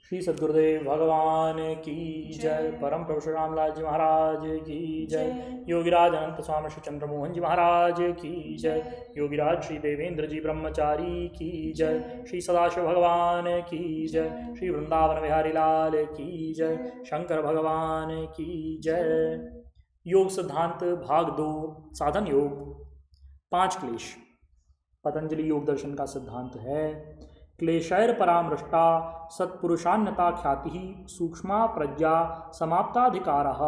श्री सद्गुरुदेव भगवान की जय। परम प्रभु श्री रामलाल जी महाराज की जय। योगीराज अनंत स्वामी श्री चंद्रमोहन जी महाराज की जय। योगीराज श्री देवेंद्र जी ब्रह्मचारी की जय। श्री सदाशिव भगवान की जय। श्री वृंदावन बिहारी लाल की जय। शंकर भगवान की जय। योग सिद्धांत भाग 2 साधन योग 5 क्लेश। पतंजलि योग दर्शन का सिद्धांत है क्लेशैर परामृष्टा सत्पुरुषान्यता ख्याति सूक्ष्मा प्रज्ञा समाप्ताधिकारः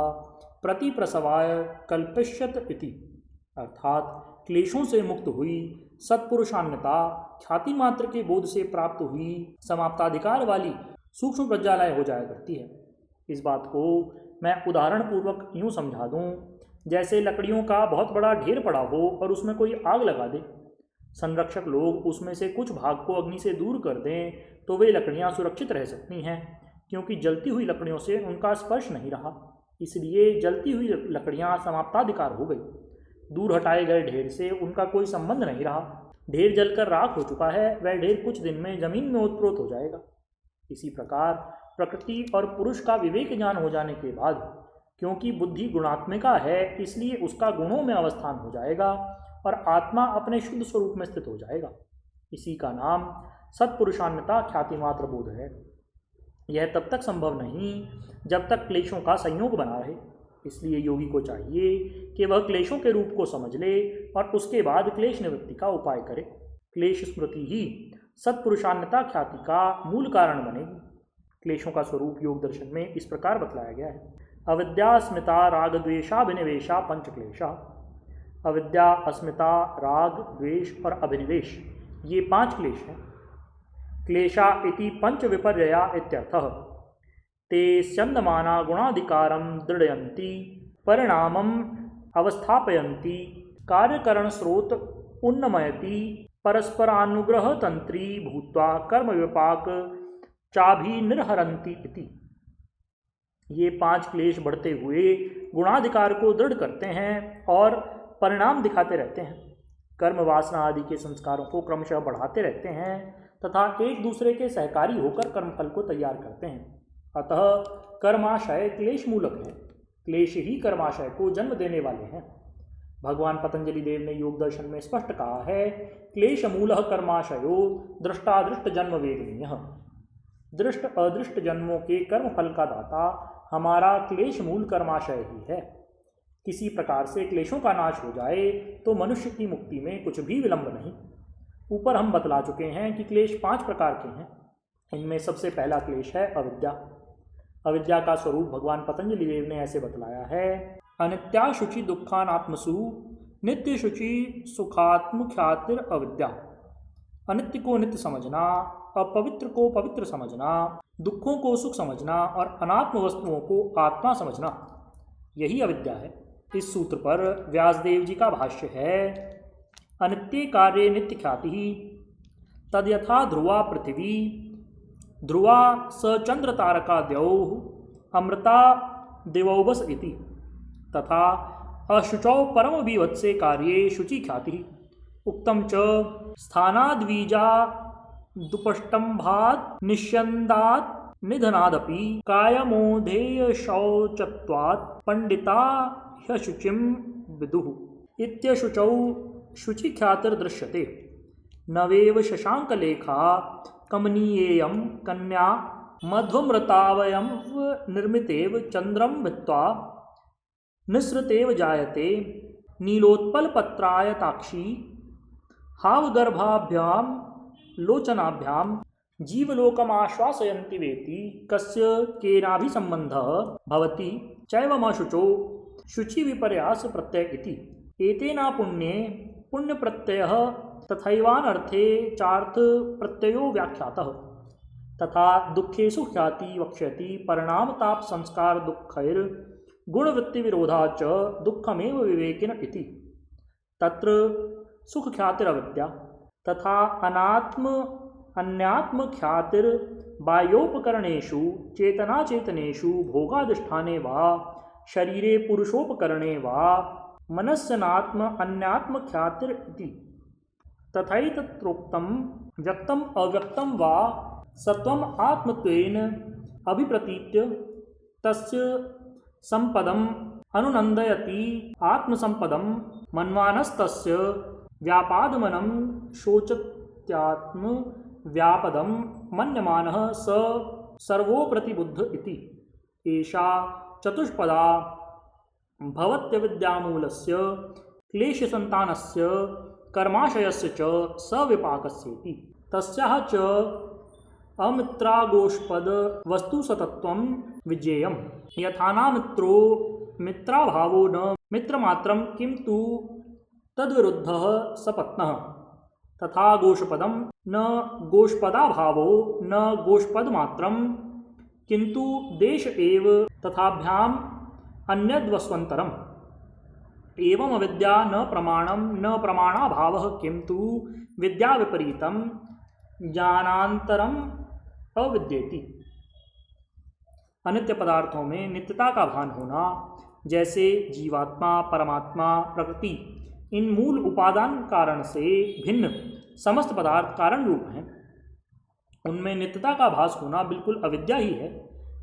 प्रतिप्रसवाय कल्पिष्यत इति। अर्थात क्लेशों से मुक्त हुई सत्पुरुषान्यता ख्याति मात्र के बोध से प्राप्त हुई समाप्ताधिकार वाली सूक्ष्म प्रज्ञालय हो जाया करती है। इस बात को मैं उदाहरण पूर्वक यूँ समझा दूँ, जैसे लकड़ियों का बहुत बड़ा ढेर पड़ा हो और उसमें कोई आग लगा दे। संरक्षक लोग उसमें से कुछ भाग को अग्नि से दूर कर दें तो वे लकड़ियां सुरक्षित रह सकती हैं, क्योंकि जलती हुई लकड़ियों से उनका स्पर्श नहीं रहा। इसलिए जलती हुई लकड़ियां समाप्ताधिकार हो गई। दूर हटाए गए ढेर से उनका कोई संबंध नहीं रहा। ढेर जलकर राख हो चुका है, वह ढेर कुछ दिन में जमीन में ओतप्रोत हो जाएगा। इसी प्रकार प्रकृति और पुरुष का विवेक ज्ञान हो जाने के बाद, क्योंकि बुद्धि गुणात्मिका है, इसलिए उसका गुणों में अवस्थान हो जाएगा और आत्मा अपने शुद्ध स्वरूप में स्थित हो जाएगा। इसी का नाम सत्पुरुषान्यता ख्याति मात्र बोध है। यह तब तक संभव नहीं जब तक क्लेशों का संयोग बना रहे। इसलिए योगी को चाहिए कि वह क्लेशों के रूप को समझ ले और उसके बाद क्लेश निवृत्ति का उपाय करे। क्लेश स्मृति ही सत्पुरुषान्यता ख्याति का मूल कारण बनेगी। क्लेशों का स्वरूप योग दर्शन में इस प्रकार बतलाया गया है। अविद्या अस्मिता राग द्वेषाभिनिवेशा पंच क्लेशा। अविद्या, अस्मिता, राग, द्वेष और अभिनिवेश, ये 5 क्लेश हैं। क्लेशा इति पंच विपर्यया इत्यर्थः। ते स्यन्दमाना गुणाधिकारं दृढ़यन्ति परिणामम् अवस्थापयन्ति कार्यकरण स्रोत उन्नमयति परस्परानुग्रह तंत्री भूत्वा कर्म विपाक चाभिनिर्हरन्ति इति। ये 5 क्लेश बढ़ते हुए गुणाधिकार को दृढ़ करते हैं और परिणाम दिखाते रहते हैं। कर्म वासना आदि के संस्कारों को क्रमशः बढ़ाते रहते हैं तथा एक दूसरे के सहकारी होकर कर्मफल को तैयार करते हैं। अतः कर्माशय क्लेश मूलक है। क्लेश ही कर्माशय को जन्म देने वाले हैं। भगवान पतंजलि देव ने योग दर्शन में स्पष्ट कहा है, क्लेश मूलः कर्माशयो दृष्टादृष्ट जन्म वेदनीयः। दृष्ट अदृष्ट जन्मों के कर्मफल का दाता हमारा क्लेश मूल कर्माशय ही है। किसी प्रकार से क्लेशों का नाश हो जाए तो मनुष्य की मुक्ति में कुछ भी विलंब नहीं। ऊपर हम बतला चुके हैं कि क्लेश 5 प्रकार के हैं। इनमें सबसे पहला क्लेश है अविद्या। अविद्या का स्वरूप भगवान पतंजलि देव ने ऐसे बतलाया है, अनित्या शुचि दुखानात्मसु नित्य शुचि सुखात्म ख्यातिर अविद्या। अनित्य को नित्य समझना, अपवित्र को पवित्र समझना, दुखों को सुख समझना और अनात्म वस्तुओं को आत्मा समझना, यही अविद्या है। इस सूत्र पर व्यासदेव जी का भाष्य है, अनित्य कार्य नित्य ख्याति तद्यथा ध्रुवा पृथ्वी ध्रुवा स चंद्र तारका द्यौः अमृता दिवौबस इति। तथा अशुचौ परम विवत्से कार्ये शुचि ख्याति उक्तम च स्थानाद्वीजा दुपष्टम्भात् निष्यन्दात् निधनादपि कायमोधेय शौचत्वात् पंडिता ह्यशुचिं विदुः इत्यशुचौ शुचि ख्यातिर्दृश्यते। नवेव शशांकलेखा कमनीयेयं कन्या मध्वमृतावयं निर्मितेव चंद्रं भित्त्वा निःसृतेव जायते नीलोत्पलपत्रायताक्षी हावगर्भाभ्यां लोचनाभ्यां जीवलोकमाश्वासयन्ति वेति कस्य केनाभिसम्बन्धः भवति चैवमशुचो शुचि विपर्यास प्रत्यय इति। एतेना पुण्ये पुण्य प्रत्ययः तथैवानर्थे चार्थ प्रत्ययो व्याख्यातः। तथा दुःखेषु ख्याति वक्ष्यति परिणाम ताप संस्कार दुःखैर गुणवृत्ति विरोधा च दुःखमेव विवेकिन इति। तत्र सुख ख्यातिरविद्या तथा अन्यात्म ख्यातिर बाह्योपकरणेषु चेतनाचेतनेषु भोगाधिष्ठाने वा शरीरे पुरुषोपकरणे वा मनस्यनात्म अन्यात्म ख्यातिर इति। तथैतत्रोक्तं व्यक्तम अव्यक्तम वा सत्वम आत्मत्वेन अभिप्रतीत्य तस्य संपदम अनुनंदयति आत्मसंपदम मन्वानस्तस्य व्यापादमनं शोचत्यात्म व्यापदम मन्यमानः स सर्वोप्रतिबुद्ध इति। एषा चतुष्पदा भवत्यविद्यामूलस्य क्लेशसन्तानस्य कर्माशयस्य च सविपाकस्येति। तस्याः च अमित्रागोष्पद वस्तुसतत्वं विज्ञेयम्। यथानामित्रो मित्राभावो न मित्रमात्रं किन्तु तद्विरुद्धः सपत्नः, तथा गोष्पदं न गोष्पदाभावो न गोष्पदमात्रं किन्तु देश एव तथाभ्याम् अन्यद्वस्वन्तरम्। एवं अविद्या न प्रमाणं न प्रमाणाभावः किन्तु विद्या विपरीतं ज्ञानान्तरम् अविद्येति। अनित्य पदार्थों में नित्यता का भान होना, जैसे जीवात्मा, परमात्मा, प्रकृति, इन मूल उपादान कारण से भिन्न समस्त पदार्थ कारण रूप हैं, उनमें नित्यता का भास होना बिल्कुल अविद्या ही है।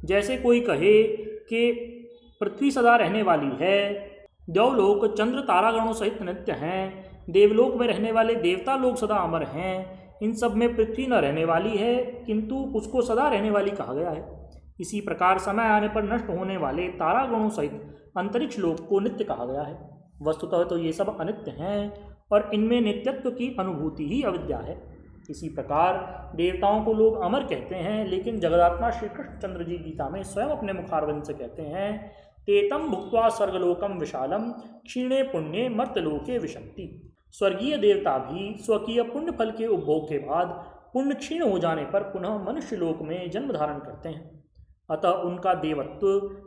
जैसे कोई कहे कि पृथ्वी सदा रहने वाली है, देवलोक चंद्र तारागणों सहित नित्य हैं, देवलोक में रहने वाले देवता लोग सदा अमर हैं, इन सब में पृथ्वी न रहने वाली है किंतु उसको सदा रहने वाली कहा गया है। इसी प्रकार समय आने पर नष्ट होने वाले तारागणों सहित अंतरिक्ष लोक को नित्य कहा गया है। वस्तुतः तो ये सब अनित्य हैं और इनमें नित्यत्व की अनुभूति ही अविद्या है। इसी प्रकार देवताओं को लोग अमर कहते हैं, लेकिन जगदात्मा श्री कृष्णचंद्र जी गीता में स्वयं अपने मुखारविंद से कहते हैं, तेतम भुक्त्वा स्वर्गलोकम विशालम क्षीणे पुण्ये मर्त्यलोके विशन्ति। स्वर्गीय देवता भी स्वकीय पुण्य फल के उपभोग के बाद पुण्य क्षीण हो जाने पर पुनः मनुष्य लोक में जन्म धारण करते हैं। अतः उनका देवत्व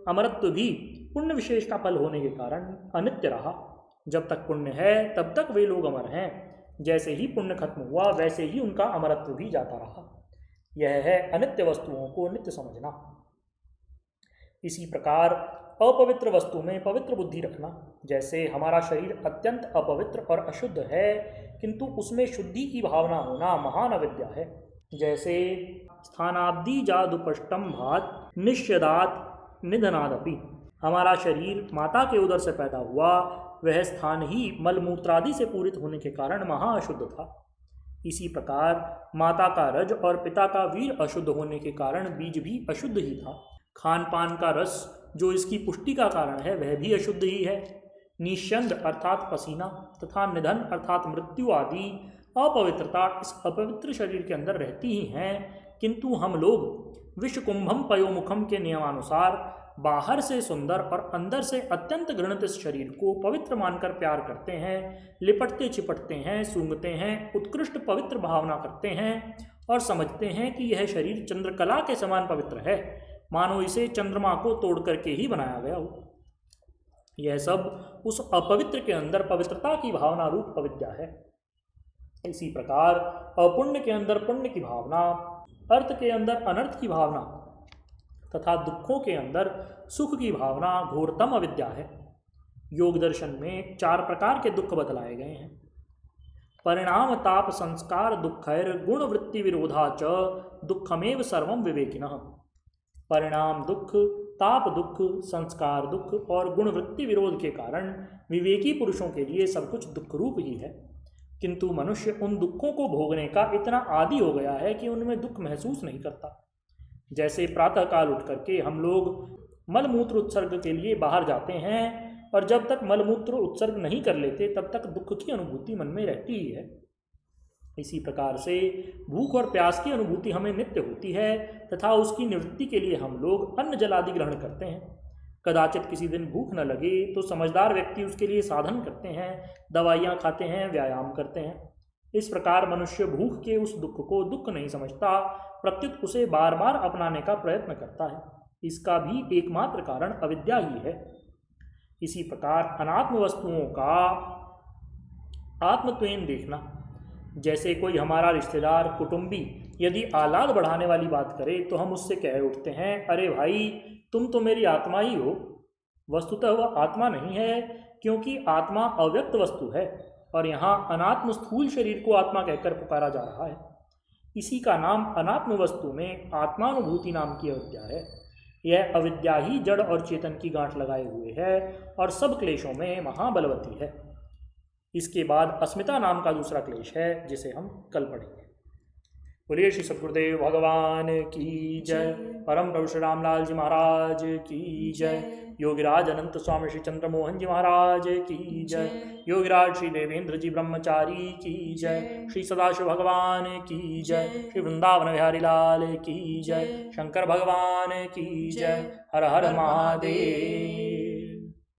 अमरत्व भी पुण्य विशेष का फल होने के कारण अनित्य रहा। जब तक पुण्य है तब तक वे लोग अमर हैं, जैसे ही पुण्य खत्म हुआ वैसे ही उनका अमरत्व भी जाता रहा। यह है अनित्य वस्तुओं को नित्य समझना। इसी प्रकार अपवित्र वस्तु में पवित्र बुद्धि रखना, जैसे हमारा शरीर अत्यंत अपवित्र और अशुद्ध है किंतु उसमें शुद्धि की भावना होना महान अविद्या है। जैसे स्थानाब्दी जादुपष्टम भात निश्यदात निधनादपि, हमारा शरीर माता के उदर से पैदा हुआ, वह स्थान ही मलमूत्रादि से पूरित होने के कारण महाअशुद्ध था। इसी प्रकार माता का रज और पिता का वीर अशुद्ध होने के कारण बीज भी अशुद्ध ही था। खान पान का रस जो इसकी पुष्टि का कारण है वह भी अशुद्ध ही है। निश्चंद अर्थात पसीना तथा निधन अर्थात मृत्यु आदि अपवित्रता इस अपवित्र शरीर के अंदर रहती ही हैं, किंतु हम लोग विश्वकुंभम पयोमुखम के नियमानुसार बाहर से सुंदर और अंदर से अत्यंत घृणित इस शरीर को पवित्र मानकर प्यार करते हैं, लिपटते चिपटते हैं, सूंघते हैं, उत्कृष्ट पवित्र भावना करते हैं और समझते हैं कि यह शरीर चंद्रकला के समान पवित्र है, मानो इसे चंद्रमा को तोड़ करके ही बनाया गया हो। यह सब उस अपवित्र के अंदर पवित्रता की भावना रूप अविद्या है। इसी प्रकार अपुण्य के अंदर पुण्य की भावना, अर्थ के अंदर अनर्थ की भावना तथा दुखों के अंदर सुख की भावना घोरतम अविद्या है। योग दर्शन में 4 प्रकार के दुख बतलाए गए हैं। परिणाम ताप संस्कार दुखैर गुण वृत्ति विरोधा च दुखमेव सर्वम विवेकिनः। परिणाम दुख, ताप दुख, संस्कार दुख और गुण वृत्ति विरोध के कारण विवेकी पुरुषों के लिए सब कुछ दुख रूप ही है, किंतु मनुष्य उन दुखों को भोगने का इतना आदी हो गया है कि उनमें दुख महसूस नहीं करता। जैसे प्रातःकाल उठ करके हम लोग मलमूत्र उत्सर्ग के लिए बाहर जाते हैं और जब तक मलमूत्र उत्सर्ग नहीं कर लेते तब तक दुख की अनुभूति मन में रहती ही है। इसी प्रकार से भूख और प्यास की अनुभूति हमें नित्य होती है तथा उसकी निवृत्ति के लिए हम लोग अन्न जल आदि ग्रहण करते हैं। कदाचित किसी दिन भूख न लगे तो समझदार व्यक्ति उसके लिए साधन करते हैं, दवाइयाँ खाते हैं, व्यायाम करते हैं। इस प्रकार मनुष्य भूख के उस दुख को दुख नहीं समझता, प्रत्युत उसे बार बार अपनाने का प्रयत्न करता है। इसका भी एकमात्र कारण अविद्या ही है। इसी प्रकार अनात्म वस्तुओं का आत्मत्वेन देखना, जैसे कोई हमारा रिश्तेदार कुटुंबी यदि आह्लाद बढ़ाने वाली बात करे तो हम उससे कह उठते हैं, अरे भाई तुम तो मेरी आत्मा ही हो। वस्तुतः वह आत्मा नहीं है, क्योंकि आत्मा अव्यक्त वस्तु है और यहाँ अनात्म स्थूल शरीर को आत्मा कहकर पुकारा जा रहा है। इसी का नाम अनात्म वस्तु में आत्मानुभूति नाम की अविद्या है। यह अविद्या ही जड़ और चेतन की गांठ लगाए हुए है और सब क्लेशों में महाबलवती है। इसके बाद अस्मिता नाम का दूसरा क्लेश है, जिसे हम कल पढ़ेंगे। बोलिए श्री सद्गुरुदेव भगवान की जय। परम प्रभु श्री रामलाल जी महाराज की जय। योगिराज अनंत स्वामी श्री चंद्रमोहन जी महाराज की जय। योगिराज श्री देवेंद्र जी ब्रह्मचारी की जय। श्री सदाशिव भगवान की जय। श्री वृंदावन बिहारी लाल की जय। शंकर भगवान की जय। हर हर महादेव।